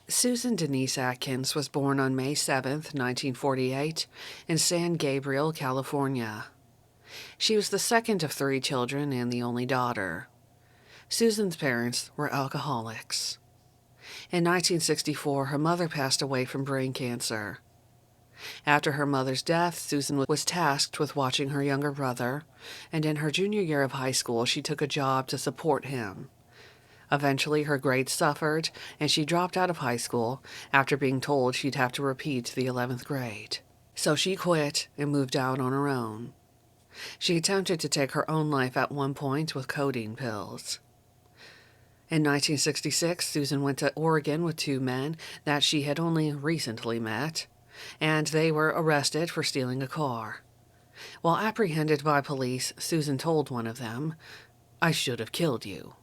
Susan Denise Atkins was born on May 7, 1948, in San Gabriel, California. She was the second of three children and the only daughter. Susan's parents were alcoholics. In 1964, her mother passed away from brain cancer. After her mother's death, Susan was tasked with watching her younger brother, and in her junior year of high school, she took a job to support him. Eventually, her grades suffered, and she dropped out of high school after being told she'd have to repeat the 11th grade. So she quit and moved out on her own. She attempted to take her own life at one point with codeine pills. In 1966, Susan went to Oregon with two men that she had only recently met, and they were arrested for stealing a car. While apprehended by police, Susan told one of them, "I should have killed you."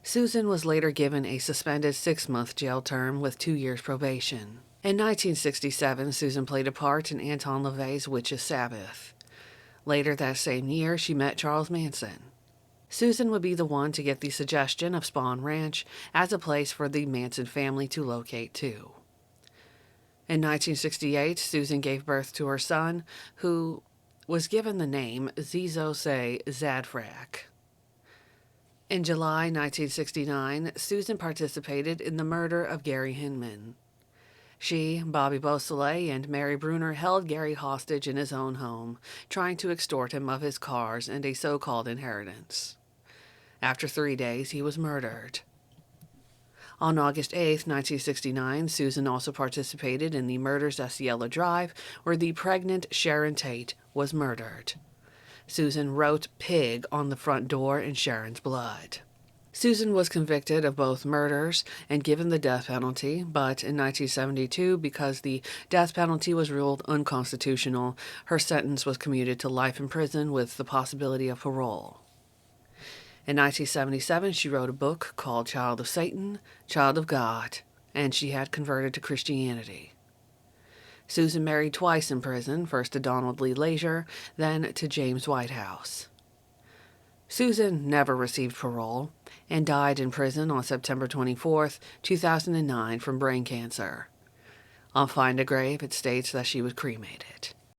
Susan was later given a suspended 6-month jail term with 2 years probation. In 1967, Susan played a part in Anton LaVey's Witch's Sabbath. Later that same year, she met Charles Manson. Susan would be the one to get the suggestion of Spawn Ranch as a place for the Manson family to locate to. In 1968, Susan gave birth to her son, who was given the name Zizose Zadfrak. In July 1969, Susan participated in the murder of Gary Hinman. She, Bobby Beausoleil, and Mary Bruner held Gary hostage in his own home, trying to extort him of his cars and a so-called inheritance. After 3 days, he was murdered. On August 8, 1969, Susan also participated in the murders at Cielo Drive, where the pregnant Sharon Tate was murdered. Susan wrote "pig" on the front door in Sharon's blood. Susan was convicted of both murders and given the death penalty, but in 1972, because the death penalty was ruled unconstitutional, her sentence was commuted to life in prison with the possibility of parole. In 1977, she wrote a book called Child of Satan, Child of God, and she had converted to Christianity. Susan married twice in prison, first to Donald Lee Lazier, then to James Whitehouse. Susan never received parole and died in prison on September 24, 2009 from brain cancer. On Find a Grave, it states that she was cremated.